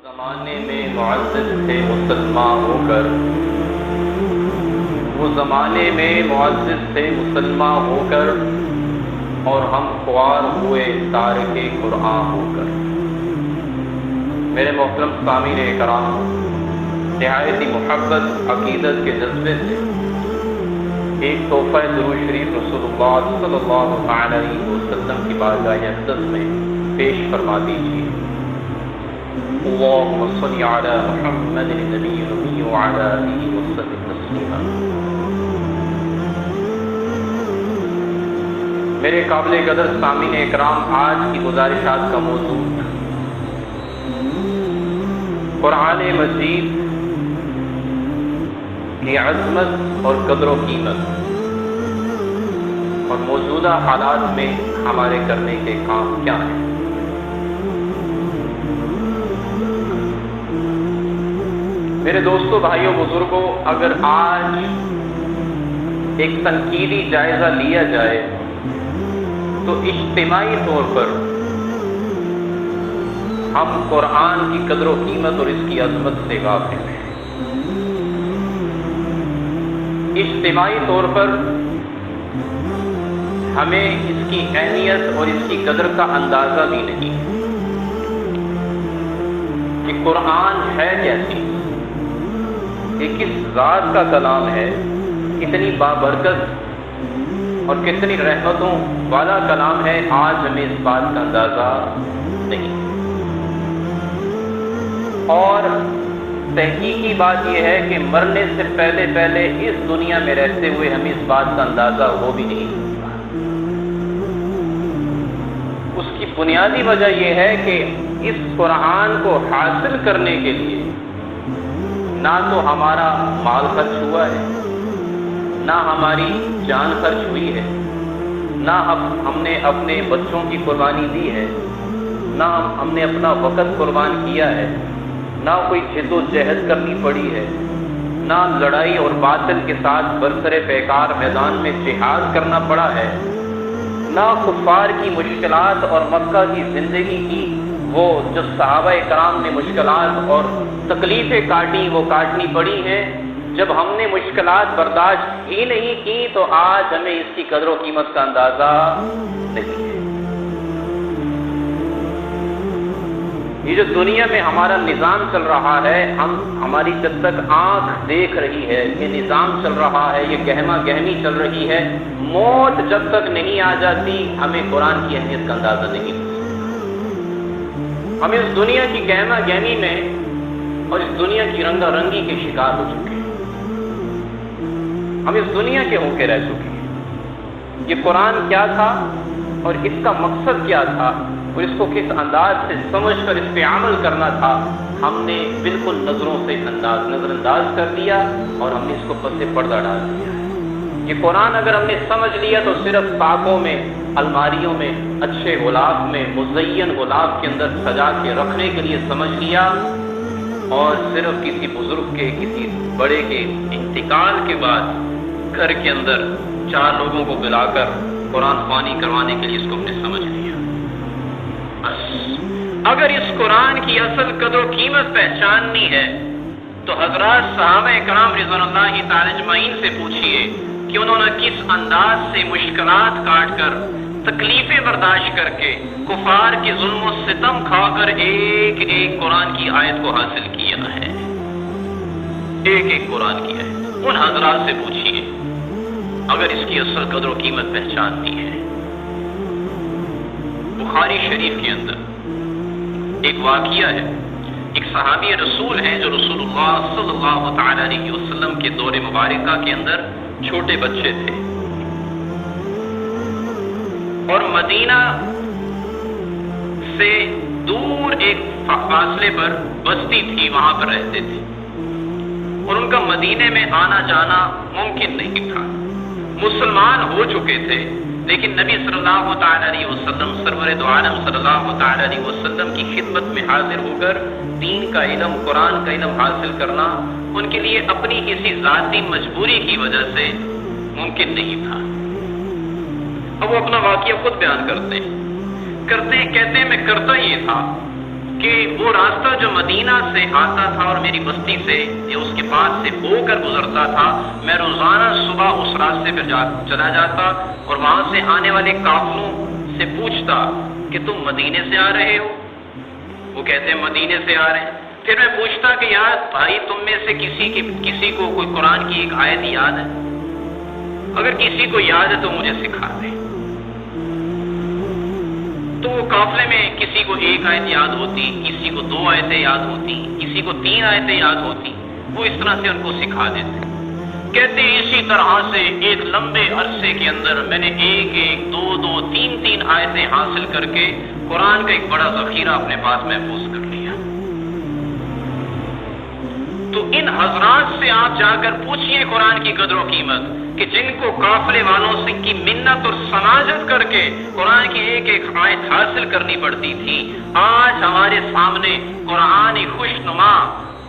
زمانے میں معزز تھے مسلمان ہو کر، وہ زمانے میں معزز تھے مسلمان ہو کر، اور ہم خوار ہوئے تارک قرآن ہو کر۔ میرے محترم سامعین کرام، نہایت ہی محبت عقیدت کے جذبے سے ایک تحفہ درود شریف رسول اللہ صلی اللہ علیہ وسلم کی بارگاہ اقدس میں پیش فرما دیجیے۔ اللهم صل على محمد النبي الأمي وعلى آله وسلم تسليما۔ میرے قابل قدر سامعین اکرام، آج کی گزارشات کا موضوع قرآن مجید کی عظمت اور قدر و قیمت اور موجودہ حالات میں ہمارے کرنے کے کام کیا ہیں۔ میرے دوستوں، بھائیوں، بزرگوں، اگر آج ایک تنقیدی جائزہ لیا جائے تو اجتماعی طور پر ہم قرآن کی قدر و قیمت اور اس کی عظمت سے غافل ہیں۔ اجتماعی طور پر ہمیں اس کی اہمیت اور اس کی قدر کا اندازہ بھی نہیں کہ قرآن ہے کیسی، یہ کس ذات کا کلام ہے، کتنی بابرکت اور کتنی رحمتوں والا کلام ہے۔ آج ہمیں اس بات کا اندازہ نہیں، اور تحقیقی بات یہ ہے کہ مرنے سے پہلے اس دنیا میں رہتے ہوئے ہمیں اس بات کا اندازہ ہو بھی نہیں سکتا۔ اس کی بنیادی وجہ یہ ہے کہ اس قرآن کو حاصل کرنے کے لیے نہ تو ہمارا مال خرچ ہوا ہے، نہ ہماری جان خرچ ہوئی ہے، نہ ہم نے اپنے بچوں کی قربانی دی ہے، نہ ہم نے اپنا وقت قربان کیا ہے، نہ کوئی جد و جہد کرنی پڑی ہے، نہ لڑائی اور باطل کے ساتھ برسر پیکار میدان میں جہاد کرنا پڑا ہے، نہ کفار کی مشکلات اور مکہ کی زندگی کی وہ جو صحابہ کرام نے مشکلات اور تکلیفیں کاٹی وہ کاٹنی پڑی ہیں۔ جب ہم نے مشکلات برداشت ہی نہیں کی تو آج ہمیں اس کی قدر و قیمت کا اندازہ نہیں ہے۔ یہ جو دنیا میں ہمارا نظام چل رہا ہے، ہماری جب تک آنکھ دیکھ رہی ہے، یہ نظام چل رہا ہے، یہ گہما گہمی چل رہی ہے، موت جب تک نہیں آ جاتی ہمیں قرآن کی اہمیت کا اندازہ نہیں ہوتا۔ ہم اس دنیا کی گہما گہمی میں اور اس دنیا کی رنگا رنگی کے شکار ہو چکے ہیں، ہم اس دنیا کے ہو کے رہ چکے ہیں۔ یہ قرآن کیا تھا اور اس کا مقصد کیا تھا اور اس کو کس انداز سے سمجھ کر اس پہ عمل کرنا تھا، ہم نے بالکل نظر انداز کر دیا اور ہم نے اس کو پس پردہ ڈال دیا۔ یہ قرآن اگر ہم نے سمجھ لیا تو صرف طاقوں میں، الماریوں میں، اچھے غلاف میں، مزین غلاف کے اندر سجا کے رکھنے کے لیے سمجھ لیا، اور صرف کسی بزرگ کے، کسی بڑے کے انتقال کے بعد گھر کے اندر 4 لوگوں کو بلا کر قرآن خوانی کروانے کے لیے اس کو ہم نے سمجھ لیا۔ اگر اس قرآن کی اصل قدر و قیمت پہچاننی ہے تو حضرات صحابہ کرام رضوان اللہ تعالی اجمعین سے پوچھئے کہ انہوں نے کس انداز سے مشکلات کاٹ کر، تکلیفیں برداشت کر کے، کفار کے ظلم و ستم کھا کر ایک ایک قرآن کی آیت کو حاصل کیا ہے، ایک ایک قرآن کی آیت۔ ان حضرات سے پوچھئے اگر اس کی اصل قدر و قیمت پہچانتی ہے۔ بخاری شریف کے اندر ایک واقعہ ہے، ایک صحابی رسول ہیں جو رسول اللہ صلی اللہ تعالی علیہ وسلم کے دور مبارکہ کے اندر چھوٹے بچے تھے، اور مدینہ سے دور ایک فاصلے پر بستی تھی، وہاں پر رہتے تھے، اور ان کا مدینے میں آنا جانا ممکن نہیں تھا۔ مسلمان ہو چکے تھے، لیکن نبی صلی اللہ تعالی علیہ وسلم، سرور دو عالم صلی اللہ تعالی علیہ وسلم کی خدمت میں حاضر ہو کر دین کا علم، قرآن کا علم حاصل کرنا ان کے لیے اپنی کسی ذاتی مجبوری کی وجہ سے ممکن نہیں تھا۔ اب وہ اپنا واقعہ خود بیان کرتے ہیں، کہتے ہیں میں کرتا یہ تھا کہ وہ راستہ جو مدینہ سے آتا تھا اور میری بستی سے یا اس کے پاس سے ہو کر گزرتا تھا، میں روزانہ صبح اس راستے پہ چلا جاتا اور وہاں سے آنے والے قافلوں سے پوچھتا کہ تم مدینے سے آ رہے ہو؟ وہ کہتے ہیں مدینے سے آ رہے ہیں۔ پھر میں پوچھتا کہ یار بھائی تم میں سے کسی کو کوئی قرآن کی ایک آیت یاد ہے؟ اگر کسی کو یاد ہے تو مجھے سکھا دے۔ تو وہ قافلے میں کسی کو ایک آیت یاد ہوتی، کسی کو 2 آیتیں یاد ہوتی، کسی کو 3 آیتیں یاد ہوتی، وہ اس طرح سے ان کو سکھا دیتے۔ کہتے ہیں اسی طرح سے ایک لمبے عرصے کے اندر میں نے ایک 2 3 آیتیں حاصل کر کے قرآن کا ایک بڑا ذخیرہ اپنے پاس محفوظ کر لیا۔ تو ان حضرات سے آپ جا کر پوچھئے قرآن کی قدر و قیمت، کہ جن کو قافلے والوں سے کی منت اور سماجت کر کے قرآن کی ایک آیت حاصل کرنی پڑتی تھی، آج ہمارے سامنے قرآن خوش نما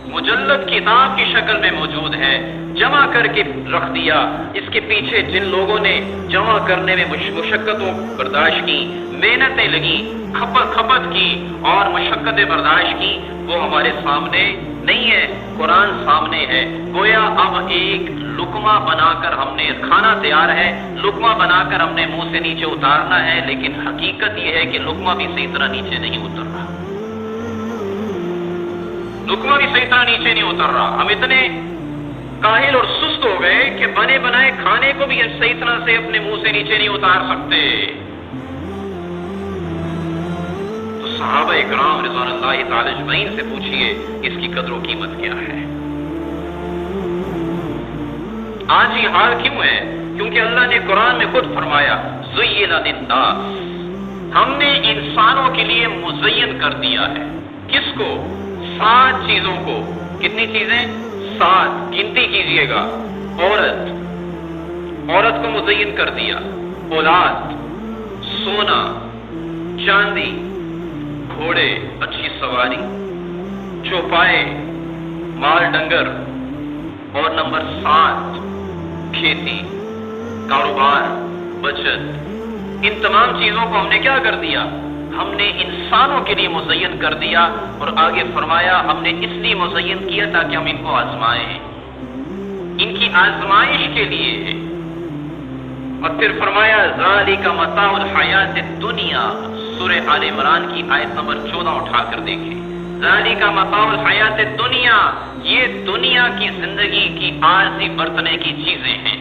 مجلد کتاب کی شکل میں موجود ہے، جمع کر کے رکھ دیا۔ اس کے پیچھے جن لوگوں نے جمع کرنے میں مشقتوں برداشت کی، محنتیں لگی، کھپت کی اور مشقتیں برداشت کی، وہ ہمارے سامنے نہیں ہے، قرآن سامنے ہے۔ گویا اب ایک لقمہ بنا کر ہم نے، کھانا تیار ہے، لقمہ بنا کر ہم نے منہ سے نیچے اتارنا ہے، لیکن حقیقت یہ ہے کہ لقمہ بھی صحیح طرح نیچے نہیں اتر رہا، لقمہ بھی صحیح طرح نیچے نہیں اتر رہا۔ ہم اتنے کاہل اور سست ہو گئے کہ بنے بنائے کھانے کو بھی صحیح طرح سے اپنے منہ سے نیچے نہیں اتار سکتے۔ تو صحابہ اکرام رضوان اللہ تعالی اجمعین سے پوچھئے اس کی قدر و قیمت کیا ہے۔ آج یہ حال کیوں ہے؟ کیونکہ اللہ نے قرآن میں خود فرمایا زُيِّنَ لِلنَّاسِ، ہم نے انسانوں کے لیے مزین کر دیا ہے۔ کس کو؟ 7 چیزوں کو۔ کتنی چیزیں؟ 7، گنتی کیجئے گا۔ عورت کو مزین کر دیا، اولاد، سونا، چاندی، گھوڑے، اچھی سواری، چوپائے، مال ڈنگر، اور نمبر 7 کھیتی، کاروبار، بچت۔ ان تمام چیزوں کو ہم نے کیا کر دیا؟ ہم نے انسانوں کے لیے مزین کر دیا، اور آگے فرمایا ہم نے اس لیے مزین کیا تاکہ ہم ان کو آزمائیں، ان کی آزمائش کے لیے ہے۔ اور پھر فرمایا ذالک متاع الحیات الدنیا، سورہ آل عمران کی آیت نمبر 14 اٹھا کر دیکھیں۔ ذالک متاع الحیات الدنیا، یہ دنیا کی زندگی کی عارضی برتنے کی چیزیں ہیں،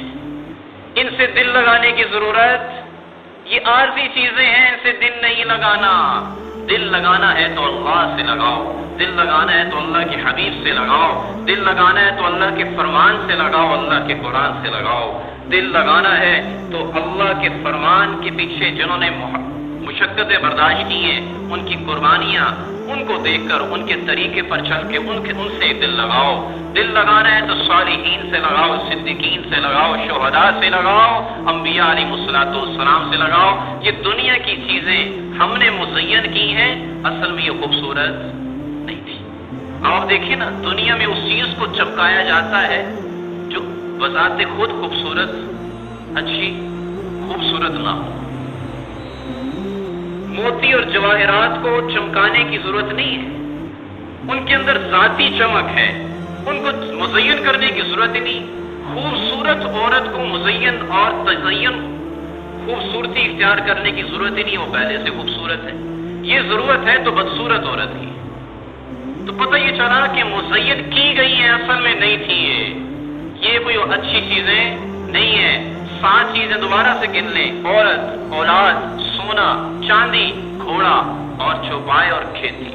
ان سے دل لگانے کی ضرورت، یہ عارضی چیزیں ہیں، ان سے دل نہیں لگانا۔ دل لگانا ہے تو اللہ سے لگاؤ، دل لگانا ہے تو اللہ کے حبیب سے لگاؤ، دل لگانا ہے تو اللہ کے فرمان سے لگاؤ، اللہ کے قرآن سے لگاؤ۔ دل لگانا ہے تو اللہ کے فرمان کے پیچھے جنہوں نے مشقتیں برداشت کی ہیں، ان کی قربانیاں، ان کو دیکھ کر ان کے طریقے پر چل کے ان سے دل لگاؤ۔ دل لگانا ہے تو صالحین سے لگاؤ، صدیقین سے لگاؤ، شہداء سے لگاؤ، انبیاء علیہ الصلوۃ والسلام سے لگاؤ۔ یہ دنیا کی چیزیں ہم نے مزین کی ہیں، اصل میں یہ خوبصورت نہیں تھی۔ آپ دیکھیں نا، دنیا میں اس چیز کو چمکایا جاتا ہے جو بذات خود خوبصورت، اچھی، خوبصورت نہ ہو۔ موتی اور جواہرات کو چمکانے کی ضرورت نہیں ہے، ان کے اندر ذاتی چمک ہے، ان کو مزین کرنے کی ضرورت ہی نہیں۔ خوبصورت عورت کو مزین اور تزین، خوبصورتی اختیار کرنے کی ضرورت ہی نہیں، وہ پہلے سے خوبصورت ہے۔ یہ ضرورت ہے تو بدصورت عورت کی۔ تو پتہ یہ چلا کہ مزین کی گئی ہے، اصل میں نہیں تھی یہ کوئی اچھی چیزیں نہیں ہیں۔ 7 چیزیں دوبارہ سے گن لیں: عورت، اولاد، سونا، چاندی، گھوڑا اور چوپائے اور کھیتی۔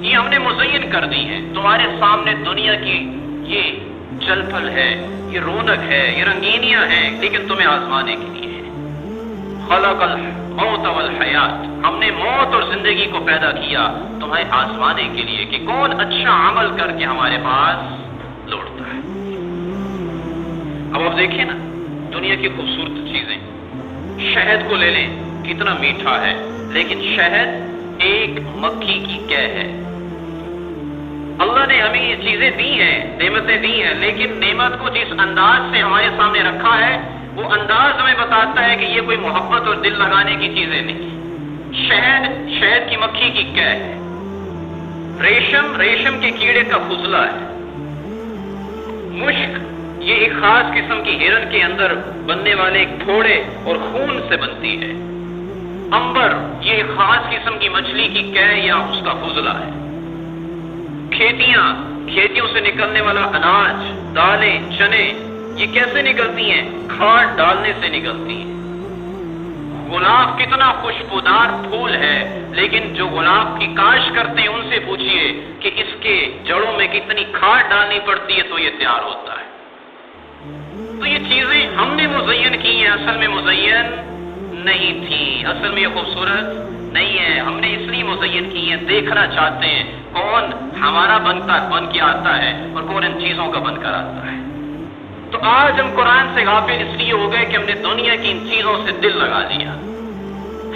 یہ ہم نے مزین کر دی ہے۔ تمہارے سامنے دنیا کی یہ چل پھل ہے، یہ رونق ہے، یہ رنگینیاں ہیں، لیکن تمہیں آزمانے کے لیے ہے۔ خلق الموت والحیات، ہم نے موت اور زندگی کو پیدا کیا تمہیں آزمانے کے لیے کہ کون اچھا عمل کر کے ہمارے پاس لوٹتا ہے۔ اب آپ دیکھیں نا دنیا کی خوبصورت چیزیں، شہد کو لے لیں، کتنا میٹھا ہے، لیکن شہد ایک مکھی کی قے ہے۔ اللہ نے ہمیں یہ چیزیں دی ہیں، نعمتیں دی ہیں، لیکن نعمت کو جس انداز سے ہمارے سامنے رکھا ہے، وہ انداز ہمیں بتاتا ہے کہ یہ کوئی محبت اور دل لگانے کی چیزیں نہیں۔ شہد کی مکھی کی قے ہے، ریشم کے کیڑے کا فضلہ ہے. مشک یہ ایک خاص قسم کی ہرن کے اندر بننے والے ایک پھوڑے اور خون سے بنتی ہے. عنبر یہ ایک خاص قسم کی مچھلی کی قے یا اس کا فضلہ ہے. کھیتیوں سے نکلنے والا اناج، دالیں، چنے یہ کیسے نکلتی ہیں؟ کھاد ڈالنے سے نکلتی ہیں. گلاب کتنا خوشبودار پھول ہے، لیکن جو گلاب کی کاشت کرتے ہیں ان سے پوچھئے کہ اس کے جڑوں میں کتنی کھاد ڈالنی پڑتی ہے تو یہ تیار ہوتا ہے. تو یہ چیزیں ہم نے مزین کی ہیں، اصل میں مزین نہیں تھی، اصل میں یہ خوبصورت نہیں ہے. ہم نے اس لیے مزین کی ہیں، دیکھنا چاہتے ہیں کون ہمارا بن کے آتا ہے اور کون ان چیزوں کا بن کر آتا ہے. تو آج ہم قرآن سے غافل اس لیے ہو گئے کہ ہم نے دنیا کی ان چیزوں سے دل لگا لیا.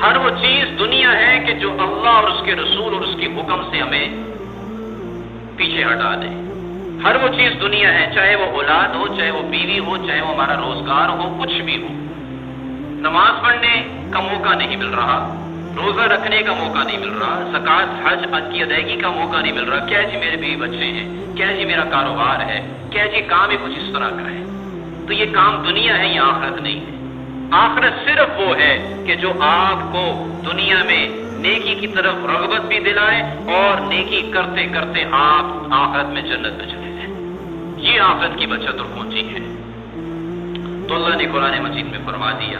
ہر وہ چیز دنیا ہے کہ جو اللہ اور اس کے رسول اور اس کے حکم سے ہمیں پیچھے ہٹا دے. ہر وہ چیز دنیا ہے، چاہے وہ اولاد ہو، چاہے وہ بیوی ہو، چاہے وہ ہمارا روزگار ہو، کچھ بھی ہو. نماز پڑھنے کا موقع نہیں مل رہا، روزہ رکھنے کا موقع نہیں مل رہا، زکوٰۃ حج کی ادائیگی کا موقع نہیں مل رہا. کیا جی میرے بیوی بچے ہیں، کیا جی میرا کاروبار ہے، کیا جی کام ہی کچھ اس طرح کا ہے. تو یہ کام دنیا ہے، یہ آخرت نہیں ہے. آخرت صرف وہ ہے کہ جو آپ کو دنیا میں نیکی کی طرف رغبت بھی دلائے اور نیکی کرتے کرتے آپ آخرت میں جنت میں چلے جائیں. یہ آخرت کی بچت اور پونجی ہے. تو اللہ نے قرآن مجید میں فرما دیا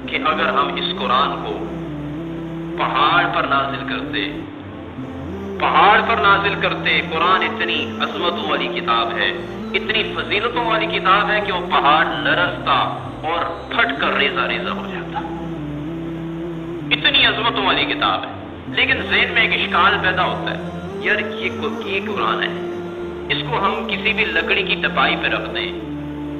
کہ اگر ہم اس قرآن کو پہاڑ پر نازل کرتے، قرآن اتنی عظمتوں والی کتاب ہے، اتنی فضیلتوں والی کتاب ہے کہ وہ پہاڑ لرزتا اور پھٹ کر ریزہ ریزہ ہو جاتا. اتنی عظمتوں والی کتاب ہے. لیکن ذہن میں ایک اشکال پیدا ہوتا ہے، یار یہ قرآن ہے، اس کو ہم کسی بھی لکڑی کی ٹپائی پہ رکھ دیں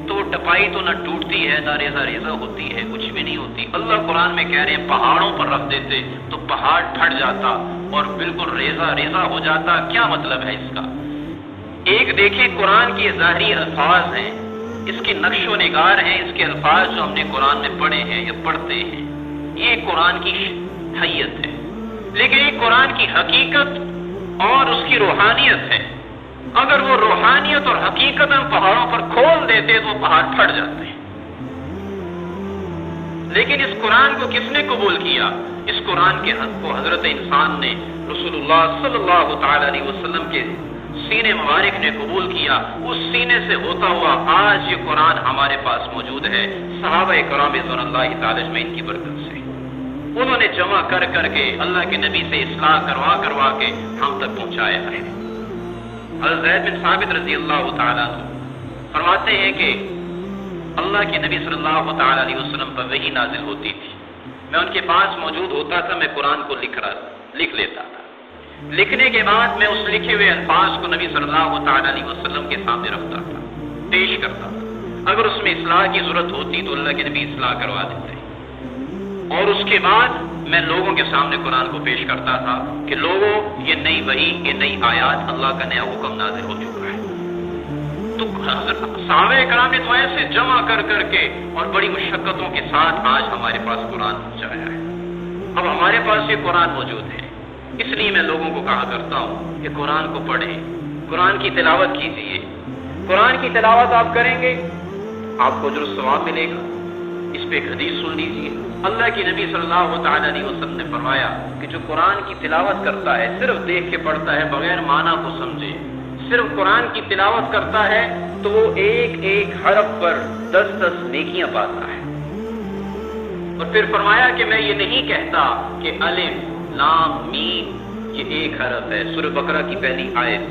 تو ٹپائی تو نہ ٹوٹتی ہے نہ ریزہ ریزہ ہوتی ہے، کچھ بھی نہیں ہوتی. اللہ قرآن میں کہہ رہے ہیں پہاڑوں پر رکھ دیتے تو پہاڑ پھٹ جاتا اور بالکل ریزہ ریزہ ہو جاتا. کیا مطلب ہے اس کا؟ ایک دیکھیں قرآن کے ظاہری الفاظ ہیں، اس کے نقش و نگار ہیں، اس کے الفاظ جو ہم نے قرآن میں پڑھے ہیں یا پڑھتے ہیں، یہ قرآن کی حیت ہے. لیکن یہ قرآن کی حقیقت اور اس کی روحانیت ہے. اگر وہ روحانیت اور حقیقت ہم پہاڑوں پر کھول دیتے تو پہاڑ پھٹ جاتے ہیں. لیکن اس قرآن کو کس نے قبول کیا؟ اس قرآن کے حق کو حضرت انسان نے، رسول اللہ صلی اللہ تعالی علیہ وسلم کے سینے مبارک نے قبول کیا. اس سینے سے ہوتا ہوا آج یہ قرآن ہمارے پاس موجود ہے. صحابہ کرام رضوان اللہ تعالی اجمعین کی برکت سے انہوں نے جمع کر کے اللہ کے نبی سے اصلاح کروا کے ہم تک پہنچایا ہے. حضرت زید بن ثابت رضی اللہ تعالیٰ فرماتے ہیں کہ اللہ کے نبی صلی اللہ تعالیٰ علیہ وسلم پر وحی نازل ہوتی تھی، میں ان کے پاس موجود ہوتا تھا، میں قرآن کو لکھ لیتا تھا. لکھنے کے بعد میں اس لکھے ہوئے الفاظ کو نبی صلی اللہ تعالیٰ علیہ وسلم کے سامنے رکھتا تھا، پیش کرتا تھا. اگر اس میں اصلاح کی ضرورت ہوتی تو اللہ کے نبی اصلاح کروا دیتے، اور اس کے بعد میں لوگوں کے سامنے قرآن کو پیش کرتا تھا کہ لوگوں یہ نئی وحی، یہ نئی آیات، اللہ کا نیا حکم نازل ہو چکا ہے. تو صحابہ کرام نے تو ایسے جمع کر کے اور بڑی مشقتوں کے ساتھ آج ہمارے پاس قرآن پہنچایا ہے. اب ہمارے پاس یہ قرآن موجود ہے، اس لیے میں لوگوں کو کہا کرتا ہوں کہ قرآن کو پڑھیں، قرآن کی تلاوت کیجیے. قرآن کی تلاوت آپ کریں گے آپ کو اجر و ثواب ملے گا. اس پہ ایک حدیث سن لیجیے. اللہ کی نبی صلی اللہ تعالی علیہ وسلم نے فرمایا کہ جو قرآن کی تلاوت کرتا ہے، صرف دیکھ کے پڑھتا ہے بغیر معنی کو سمجھے، صرف قرآن کی تلاوت کرتا ہے تو وہ ایک ایک حرف پر 10 نیکیاں پاتا ہے. اور پھر فرمایا کہ میں یہ نہیں کہتا کہ الف لام میم یہ ایک حرف ہے. سورہ بقرہ کی پہلی آیت،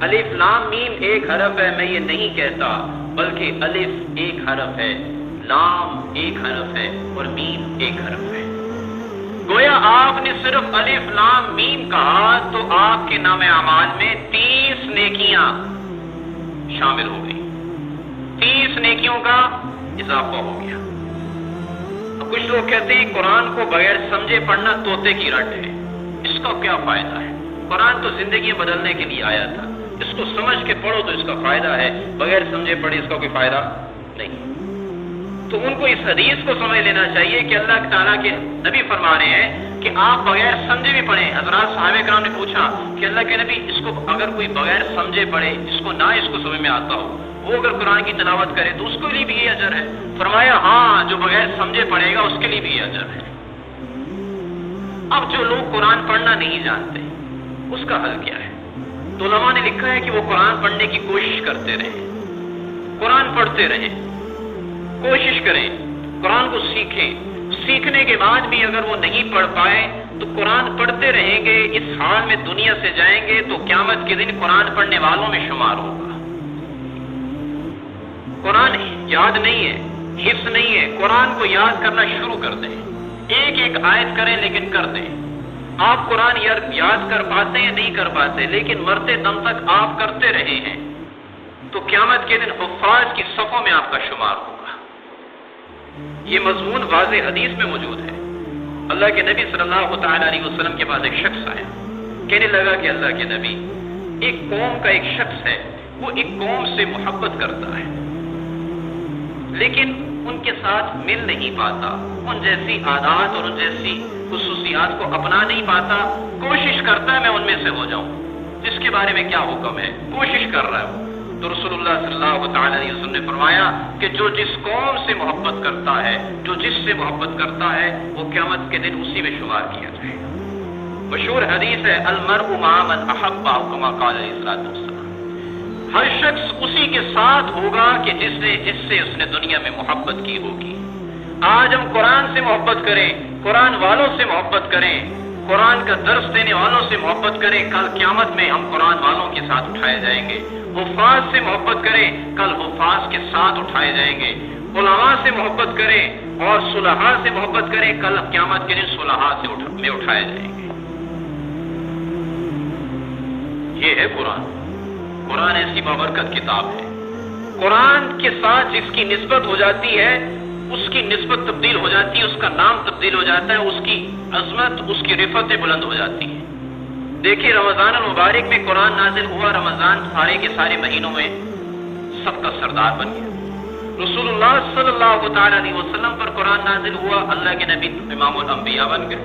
الف لام میم ایک حرف ہے، میں یہ نہیں کہتا، بلکہ الف ایک حرف ہے، لام ایک حرف ہے اور میم ایک حرف ہے. گویا آپ نے صرف الف لام میم کہا تو آپ کے نام اعمال میں 30 نیکیاں شامل ہو گئی، 30 نیکیوں کا اضافہ ہو گیا. اب کچھ لوگ کہتے ہیں قرآن کو بغیر سمجھے پڑھنا طوطے کی رٹ ہے. اس کا کیا فائدہ ہے؟ قرآن تو زندگی بدلنے کے لیے آیا تھا، اس کو سمجھ کے پڑھو تو اس کا فائدہ ہے، بغیر سمجھے پڑھے اس کا کوئی فائدہ نہیں. تو ان کو اس حدیث کو سمجھ لینا چاہیے کہ اللہ تعالیٰ کے نبی فرما رہے ہیں کہ آپ بغیر سمجھے بھی پڑھیں. حضرات صحابہ کرام نے پوچھا کہ اللہ کے نبی اس کو اگر کوئی بغیر سمجھے پڑھے, جس کو نہ اس کو سمجھ میں آتا ہو, وہ اگر قرآن کی تلاوت کرے تو اس کے لیے بھی یہ اجر ہے؟ فرمایا ہاں, جو بغیر سمجھے پڑھے گا اس کے لیے بھی یہ اجر ہے. اب جو لوگ قرآن پڑھنا نہیں جانتے اس کا حل کیا ہے؟ تو علماء نے لکھا ہے کہ وہ قرآن پڑھنے کی کوشش کرتے رہیں, قرآن پڑھتے رہیں, کوشش کریں, قرآن کو سیکھیں. سیکھنے کے بعد بھی اگر وہ نہیں پڑھ پائے تو قرآن پڑھتے رہیں گے, اس حال میں دنیا سے جائیں گے تو قیامت کے دن قرآن پڑھنے والوں میں شمار ہوگا. قرآن یاد نہیں ہے, حفظ نہیں ہے, قرآن کو یاد کرنا شروع کر دیں. ایک ایک آیت کریں لیکن کر دیں. آپ قرآن یاد کر پاتے ہیں نہیں کر پاتے, لیکن مرتے دم تک آپ کرتے رہے ہیں تو قیامت کے دن حفاظ کی صفوں میں آپ کا شمار ہوگا. یہ مضمون واضح حدیث میں موجود ہے. اللہ کے نبی صلی اللہ تعالی علیہ وسلم کے پاس ایک شخص آیا, کہنے لگا کہ اللہ کے نبی, ایک قوم کا ایک شخص ہے, وہ ایک قوم سے محبت کرتا ہے لیکن ان کے ساتھ مل نہیں پاتا, ان جیسی عادات اور ان جیسی خصوصیات کو اپنا نہیں پاتا. کوشش کرتا ہے میں ان میں سے ہو جاؤں. جس کے بارے میں کیا حکم ہے؟ کوشش کر رہا ہے. تو رسول اللہ صلی اللہ تعالی علیہ وسلم نے فرمایا کہ جو جس قوم سے محبت کرتا ہے, جو جس سے محبت کرتا ہے, وہ قیامت کے دن اسی میں شمار کیا جائے گا. مشہور حدیث ہے المرء مع من احب کما قال علیہ الصلوۃ والسلام. ہر شخص اسی کے ساتھ ہوگا کہ جس سے اس نے دنیا میں محبت کی ہوگی. آج ہم قرآن سے محبت کریں, قرآن والوں سے محبت کریں, قرآن کا درس دینے والوں سے محبت کریں, کل قیامت میں ہم قرآن والوں کے ساتھ اٹھائے جائیں گے. حفاظ سے محبت کریں, کل حفاظ کے ساتھ اٹھائے جائیں گے. علماء سے محبت کریں اور صلحاء سے محبت کریں, کل قیامت کے دن صلحاء میں اٹھائے جائیں گے. یہ ہے قرآن. قرآن ایسی بابرکت کتاب ہے. قرآن کے ساتھ جس کی نسبت ہو جاتی ہے اس کی نسبت تبدیل ہو جاتی ہے, اس کا نام تبدیل ہو جاتا ہے, اس کی عظمت, اس کی رفعتیں بلند ہو جاتی ہیں. دیکھیے رمضان المبارک میں قرآن نازل ہوا, رمضان سارے کے سارے مہینوں میں سب کا سردار بن گیا. رسول اللہ صلی اللہ تعالی علیہ وسلم پر قرآن نازل ہوا, اللہ کے نبی امام الانبیاء بن گئے.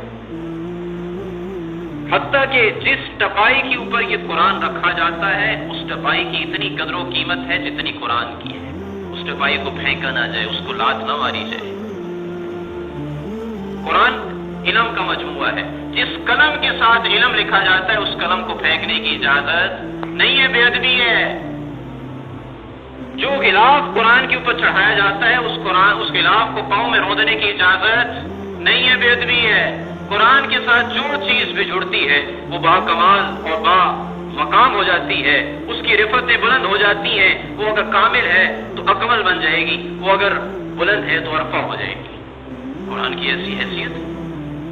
حتیٰ کہ جس ٹپائی کے اوپر یہ قرآن رکھا جاتا ہے اس ٹپائی کی اتنی قدر و قیمت ہے جتنی قرآن کی ہے. اس ٹپائی کو پھینکا نہ جائے, اس کو لات نہ ماری جائے. قرآن علم کا مجموعہ ہے. جس قلم کے ساتھ علم لکھا جاتا ہے اس قلم کو پھینکنے کی اجازت نہیں ہے, بے ادبی ہے. جو غلاف قرآن کے اوپر چڑھایا جاتا ہے اس غلاف کو پاؤں میں رودنے کی اجازت نہیں ہے, بے ادبی ہے. قرآن کے ساتھ جو چیز بھی جڑتی ہے وہ با کمال اور با مقام ہو جاتی ہے, اس کی رفعتیں بلند ہو جاتی ہیں. وہ اگر کامل ہے تو اکمل بن جائے گی, وہ اگر بلند ہے تو ارفع ہو جائے گی. قرآن کی ایسی حیثیت.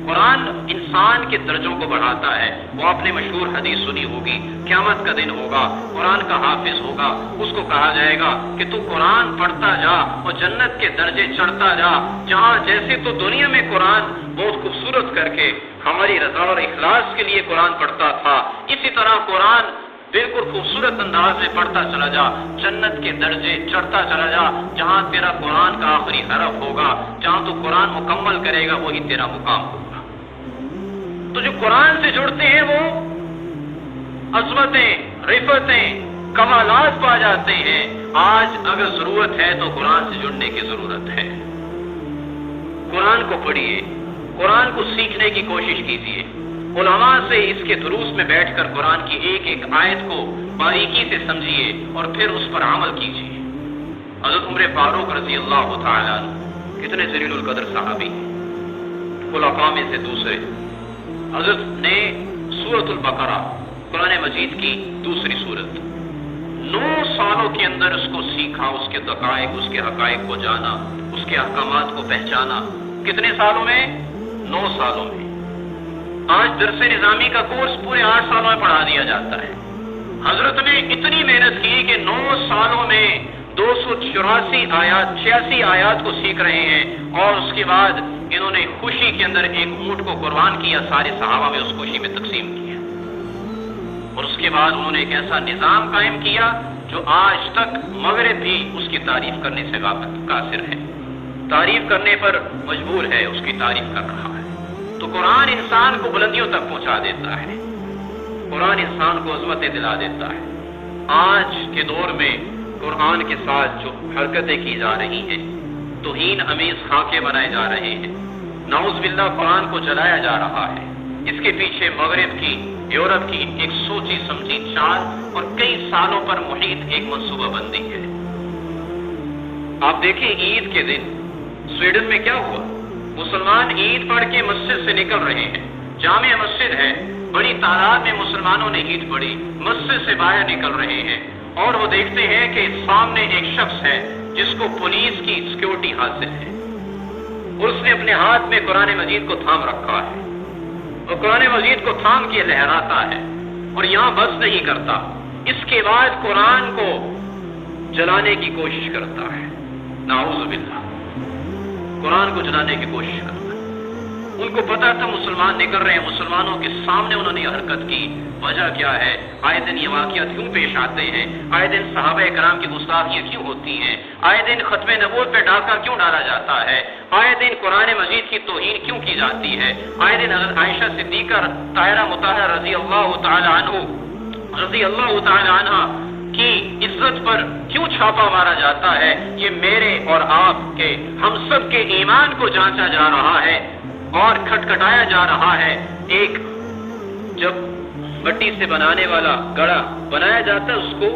قرآن انسان کے درجوں کو بڑھاتا ہے. وہ آپ نے مشہور حدیث سنی ہوگی, قیامت کا دن ہوگا, قرآن کا حافظ ہوگا, اس کو کہا جائے گا کہ تو قرآن پڑھتا جا اور جنت کے درجے چڑھتا جا. جہاں جیسے تو دنیا میں قرآن بہت خوبصورت کر کے ہماری رضا اور اخلاص کے لیے قرآن پڑھتا تھا, اسی طرح قرآن بالکل خوبصورت انداز میں پڑھتا چلا جا, جنت کے درجے چڑھتا چلا جا. جہاں تیرا قرآن کا آخری حرف ہوگا, جہاں تو قرآن مکمل کرے گا, وہی تیرا مقام ہوگا. تو جو قرآن سے جڑتے ہیں وہ عظمتیں, رفعتیں, کمالات پا جاتے ہیں. آج اگر ضرورت ہے تو قرآن سے جڑنے کی ضرورت ہے. قرآن کو پڑھیے, قرآن کو سیکھنے کی کوشش کیجیے. علماء سے اس کے دروس میں بیٹھ کر قرآن کی ایک ایک آیت کو باریکی سے سمجھیے اور پھر اس پر عمل کیجیے. حضرت عمر فاروق رضی اللہ تعالیٰ عنہ کتنے جلیل القدر صحابی, خلفاء میں سے دوسرے. حضرت نے سورۃ البقرہ قرآن مجید کی دوسری سورت 9 سالوں کے اندر اس کو سیکھا, اس کے دقائق, اس کے حقائق کو جانا, اس کے احکامات کو پہچانا. کتنے سالوں میں؟ 9 سالوں میں. آج درس نظامی کا کورس پورے 8 سالوں میں پڑھا دیا جاتا ہے. حضرت نے اتنی محنت کی کہ 9 سالوں میں 286 آیات کو سیکھ رہے ہیں, اور اس کے بعد انہوں نے خوشی کے اندر ایک اونٹ کو قربان کیا, سارے صحابہ میں اس خوشی میں تقسیم کیا. اور اس کے بعد انہوں نے ایک ایسا نظام قائم کیا جو آج تک مغرب بھی اس کی تعریف کرنے سے قاصر ہے. تعریف کرنے پر مجبور ہے، اس کی تعریف کر رہا ہے۔ تو قرآن انسان کو بلندیوں تک پہنچا دیتا ہے، قرآن انسان کو عظمتیں دلا دیتا ہے۔ آج کے دور میں قرآن کے ساتھ جو حرکتیں کی جا رہی ہیں، توہین امیز خاکے بنائے جا رہے ہیں، نعوذ باللہ قرآن کو جلایا جا رہا ہے، اس کے پیچھے مغرب کی، یورپ کی ایک سوچی سمجھی چال اور کئی سالوں پر محیط ایک منصوبہ بندی ہے۔ آپ دیکھیں عید کے دن سویڈن میں کیا ہوا، مسلمان عید پڑھ کے مسجد سے نکل رہے ہیں، جامع مسجد ہے، بڑی تعداد میں مسلمانوں نے عید پڑھی، مسجد سے باہر نکل رہے ہیں اور وہ دیکھتے ہیں کہ سامنے ایک شخص ہے جس کو پولیس کی سیکیورٹی حاصل ہے اور اس نے اپنے ہاتھ میں قرآن مجید کو تھام رکھا ہے اور قرآن مجید کو تھام کے لہراتا ہے اور یہاں بس نہیں کرتا، اس کے بعد قرآن کو جلانے کی کوشش کرتا ہے، نعوذ باللہ، قرآن کو جلانے کی کوشش کرتا ہے۔ ان کو پتا تھا مسلمان نکل رہے ہیں، مسلمانوں کے سامنے انہوں نے حرکت کی، وجہ کیا ہے؟ آئے دن یہ واقعات کیوں پیش آتے ہیں؟ آئے دن صحابہ کرام کی گستاخیاں کیوں ہوتی ہیں؟ آئے دن ختم نبوت پہ ڈاکہ کیوں ڈالا جاتا ہے؟ آئے دن قرآن مجید کی توہین کیوں کی جاتی ہے؟ آئے دن حضرت عائشہ صدیقہ طاہرہ مطہرہ رضی اللہ تعالی عنہ کی عزت پر کیوں چھاپا مارا جاتا ہے؟ یہ میرے اور آپ کے، ہم سب کے ایمان کو جانچا جا رہا ہے اور کھٹکھٹایا جا رہا ہے۔ ایک جب مٹی سے بنانے والا گڑا بنایا جاتا ہے، اس کو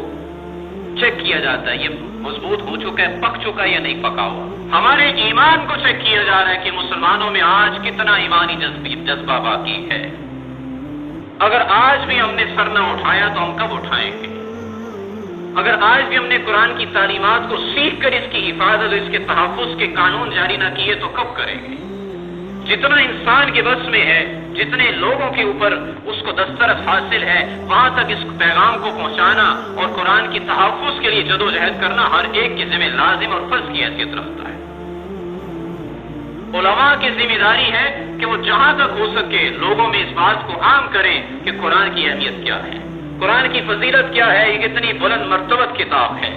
چیک کیا جاتا ہے، یہ مضبوط ہو چکا ہے، پک چکا ہے یا نہیں پکا ہوا۔ ہمارے ایمان کو چیک کیا جا رہا ہے کہ مسلمانوں میں آج کتنا ایمانی جذبہ باقی ہے۔ اگر آج بھی ہم نے سر نہ اٹھایا تو ہم کب اٹھائیں گے؟ اگر آج بھی ہم نے قرآن کی تعلیمات کو سیکھ کر اس کی حفاظت اور اس کے تحفظ کے قانون جاری نہ کیے تو کب کریں گے؟ جتنا انسان کے بس میں ہے، جتنے لوگوں کے اوپر اس کو دسترس حاصل ہے، وہاں تک اس پیغام کو پہنچانا اور قرآن کی تحفظ کے لیے جدوجہد کرنا ہر ایک کی ذمہ لازم اور فرض کی حیثیت رکھتا ہے۔ علماء کی ذمہ داری ہے کہ وہ جہاں تک ہو سکے لوگوں میں اس بات کو عام کریں کہ قرآن کی اہمیت کیا ہے، قرآن کی فضیلت کیا ہے، یہ کتنی بلند مرتبت کتاب ہے۔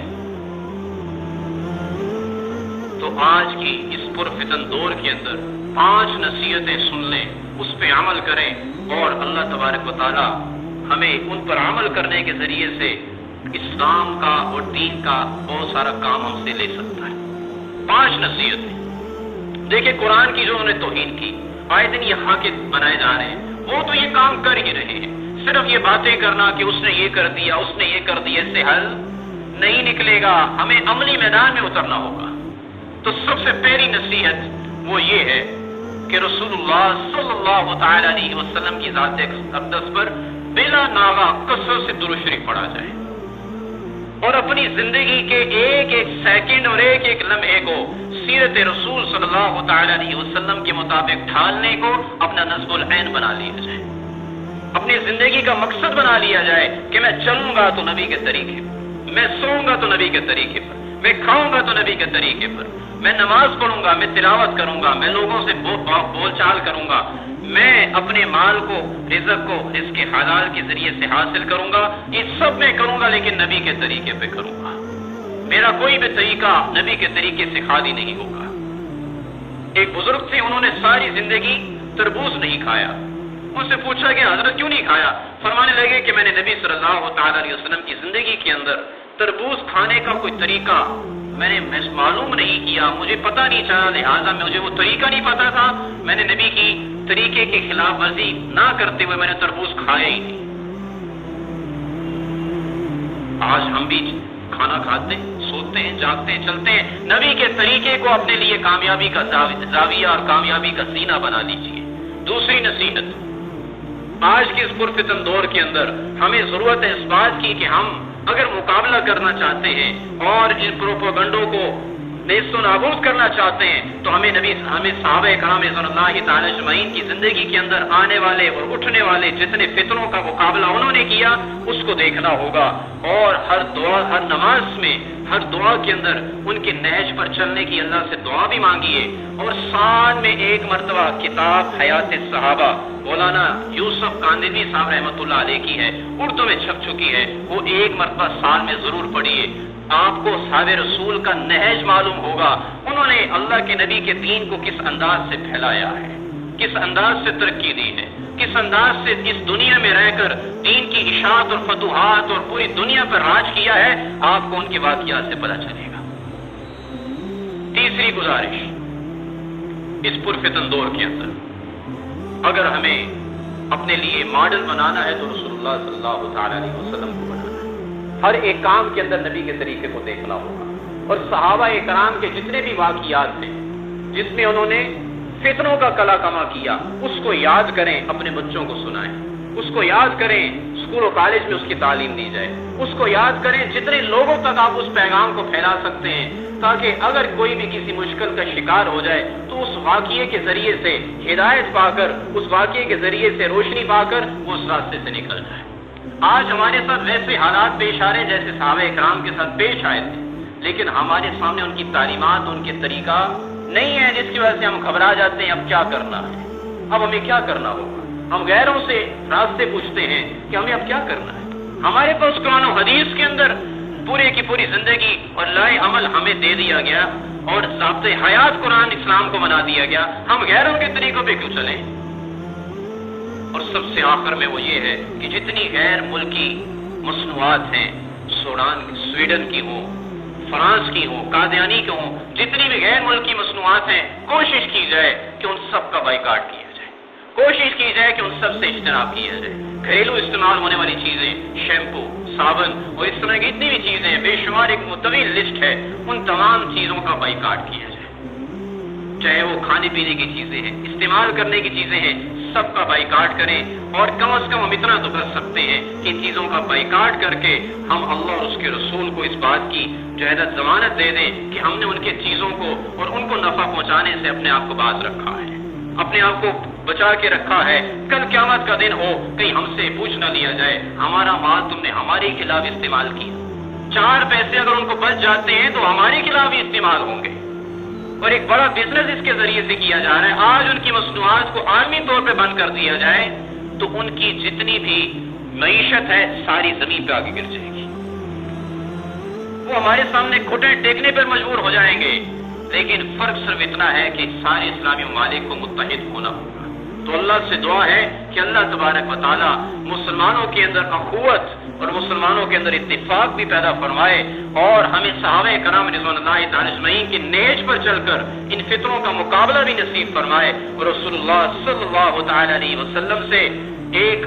تو آج کی اس پرفتن دور کے اندر 5 نصیحتیں سن لیں، اس پہ عمل کریں اور اللہ تبارک و تعالی ہمیں ان پر عمل کرنے کے ذریعے سے اسلام کا اور دین کا بہت سارا کام ہم سے لے سکتا ہے۔ 5 نصیحتیں دیکھیں، قرآن کی جو انہوں نے توہین کی، آئے دن یہ حاکم بنائے جا رہے ہیں، وہ تو یہ کام کر ہی رہے ہیں، صرف یہ باتیں کرنا کہ اس نے یہ کر دیا، اس نے یہ کر دیا، اس سے حل نہیں نکلے گا، ہمیں عملی میدان میں اترنا ہوگا۔ تو سب سے پہلی نصیحت وہ یہ ہے کہ رسول اللہ صلی اللہ تعالی علیہ وسلم کی ذات اقدس پر بلا ناغہ کثرت سے درود شریف پڑھا جائے اور اپنی زندگی کے ایک ایک سیکنڈ اور ایک ایک لمحے کو سیرت رسول صلی اللہ تعالی علیہ وسلم کے مطابق ڈھالنے کو اپنا نصب العین بنا لیا جائے، اپنی زندگی کا مقصد بنا لیا جائے کہ میں چلوں گا تو نبی کے طریقے پر، میں سوؤں گا تو نبی کے طریقے پر، میں کھاؤں گا تو نبی کے طریقے پر، میں نماز پڑھوں گا، میں تلاوت کروں گا، میں لوگوں سے بول چال کروں گا، میں اپنے مال کو، رزق کو اس کے حلال کے ذریعے سے حاصل کروں گا، یہ سب میں کروں گا لیکن نبی کے طریقے پہ کروں گا، میرا کوئی بھی طریقہ نبی کے طریقے سے خالی نہیں ہوگا۔ ایک بزرگ تھے، انہوں نے ساری زندگی تربوز نہیں کھایا، ان سے پوچھا کہ حضرت کیوں نہیں کھایا؟ فرمانے لگے کہ میں نے نبی صلی اللہ تعالی علیہ وسلم کی زندگی کے اندر تربوز کھانے کا کوئی طریقہ میں نے معلوم نہیں کیا، مجھے پتہ نہیں چلا، لہٰذا مجھے وہ طریقہ نہیں پتا تھا، میں نے نبی کی طریقے کے خلاف ورزی نہ کرتے ہوئے میں نے تربوز کھایا ہی نہیں۔ آج ہم بھی کھانا کھاتے ہیں، سوتے ہیں، جاگتے ہیں، چلتے ہیں، نبی کے طریقے کو اپنے لیے کامیابی کا زاویہ اور کامیابی کا زینہ بنا لیجیے۔ دوسری نصیحت، آج کے اس پرفتن دور کے اندر ہمیں ضرورت ہے اس بات کی کہ ہم اگر مقابلہ کرنا چاہتے ہیں اور ان پروپیگنڈوں کو نیست و نابود کرنا چاہتے ہیں تو ہمیں صحابہ کرام رضوان اللہ تعالی اجمعین کی زندگی کے اندر آنے والے اور اٹھنے والے جتنے فتنوں کا مقابلہ انہوں نے کیا اس کو دیکھنا ہوگا، اور ہر دعا، ہر نماز میں، ہر دعا کے اندر ان کے نہج پر چلنے کی اللہ سے دعا بھی مانگیے، اور سال میں ایک مرتبہ کتاب حیات صحابہ مولانا یوسف کاندلوی صاحب رحمۃ اللہ علیہ کی ہے، اردو میں چھپ چکی ہے، وہ ایک مرتبہ سال میں ضرور پڑھیے۔ آپ کو صحابہ رسول کا نہج معلوم ہوگا، انہوں نے اللہ کے نبی کے دین کو کس انداز سے پھیلایا ہے، کس انداز سے ترقی دی ہے، کس انداز سے اس دنیا میں رہ کر دین کی اشاعت اور فتوحات اور پوری دنیا پر راج کیا ہے، آپ کو ان کے واقعات سے پتہ چلے گا۔ تیسری گزارش، اس پرفتن دور کے اندر اگر ہمیں اپنے لیے ماڈل بنانا ہے تو رسول اللہ صلی اللہ تعالی علیہ وسلم کو بنانا ہے۔ ہر ایک کام کے اندر نبی کے طریقے کو دیکھنا ہوگا، اور صحابہ کرام کے جتنے بھی واقعات ہیں جس میں انہوں نے فتنوں کا کلا کما کیا، اس کو یاد کریں، اپنے بچوں کو سنائیں، اس کو یاد کریں، اسکول و کالج میں اس کی تعلیم دی جائے، اس کو یاد کریں، جتنے لوگوں تک آپ اس پیغام کو پھیلا سکتے ہیں، تاکہ اگر کوئی بھی کسی مشکل کا شکار ہو جائے تو اس واقعے کے ذریعے سے ہدایت پا کر، اس واقعے کے ذریعے سے روشنی پا کر وہ اس راستے سے نکل جائے۔ آج ہمارے ساتھ ویسے حالات پیش آ رہے ہیں جیسے صحابہ اکرام کے ساتھ پیش آئے تھے، لیکن ہمارے سامنے ان کی تعلیمات، ان کے طریقہ نہیں ہے، جس کی وجہ سے ہم گھبرا جاتے ہیں اب کیا کرنا ہے، اب ہمیں کیا کرنا ہوگا۔ ہم غیروں سے راستے پوچھتے ہیں کہ ہمیں اب کیا کرنا ہے۔ ہمارے پاس قرآن و حدیث کے اندر پورے کی پوری زندگی اور لائے عمل ہمیں دے دیا گیا، اور ضابطۂ حیات قرآن اسلام کو بنا دیا گیا، ہم غیروں کے طریقوں پہ کیوں چلیں؟ اور سب سے آخر میں وہ یہ ہے کہ جتنی غیر ملکی مصنوعات ہیں، سویڈن کی ہوں، فرانس کی ہوں، قادیانی کی ہوں، جتنی بھی غیر ملکی مصنوعات ہیں، کوشش کی جائے کہ ان سب کا بائیکاٹ کیا جائے، کوشش کی جائے کہ ان سب سے اجتناب کیا جائے۔ گھریلو استعمال ہونے والی چیزیں، شیمپو، صابن اور اس طرح کی اتنی بھی چیزیں ہیں، بے شمار ایک طویل لسٹ ہے، ان تمام چیزوں کا بائیکاٹ کیا جائے، چاہے وہ کھانے پینے کی چیزیں ہیں، استعمال کرنے کی چیزیں ہیں، سب کا بائیکاٹ کریں۔ اور کم از کم ہم اتنا تو کر سکتے ہیں کہ ان چیزوں کا بائیکاٹ کر کے ہم اللہ اور اس کے رسول کو اس بات کی جہادت ضمانت دے دیں کہ ہم نے ان کے چیزوں کو اور ان کو نفع پہنچانے سے اپنے آپ کو باز رکھا ہے، اپنے آپ کو بچا کے رکھا ہے۔ کل قیامت کا دن ہو، کہیں ہم سے پوچھ نہ لیا جائے ہمارا مال تم نے ہمارے خلاف استعمال کیا، 4 پیسے اگر ان کو بچ جاتے ہیں تو ہمارے خلاف ہی استعمال ہوں گے، اور ایک بڑا بزنس اس کے ذریعے سے کیا جا رہا ہے۔ آج ان کی مصنوعات کو عالمی طور پہ بند کر دیا جائے تو ان کی جتنی بھی معیشت ہے ساری زمین پہ آگے گر جائے گی، وہ ہمارے سامنے گھٹنے ٹیکنے پر مجبور ہو جائیں گے۔ لیکن فرق صرف اتنا ہے کہ سارے اسلامی ممالک کو متحد ہونا ہوگا۔ تو اللہ سے دعا ہے کہ اللہ تبارک و تعالی مسلمانوں کے اندر اخوت اور مسلمانوں کے اندر اتفاق بھی پیدا فرمائے، اور ہمیں صحابہ کرام رضوان اللہ تعالی اجمعین کے نیج پر چل کر ان فطروں کا مقابلہ بھی نصیب فرمائے، اور رسول اللہ صلی اللہ تعالی علیہ وسلم سے ایک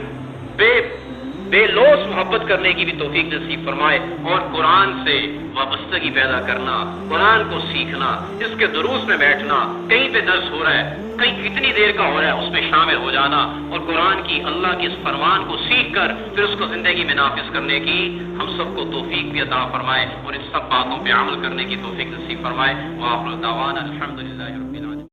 بے لوث محبت کرنے کی بھی توفیق نصیب فرمائے، اور قرآن سے وابستگی پیدا کرنا، قرآن کو سیکھنا، اس کے دروس میں بیٹھنا، کہیں پہ درس ہو رہا ہے، کہیں کتنی دیر کا ہو رہا ہے، اس میں شامل ہو جانا، اور قرآن کی اللہ کے اس فرمان کو سیکھ کر پھر اس کو زندگی میں نافذ کرنے کی ہم سب کو توفیق بھی عطا فرمائے، اور ان سب باتوں پہ عمل کرنے کی توفیق نصیب فرمائے۔ وآخر دعوانا الحمدللہ رب العالمین۔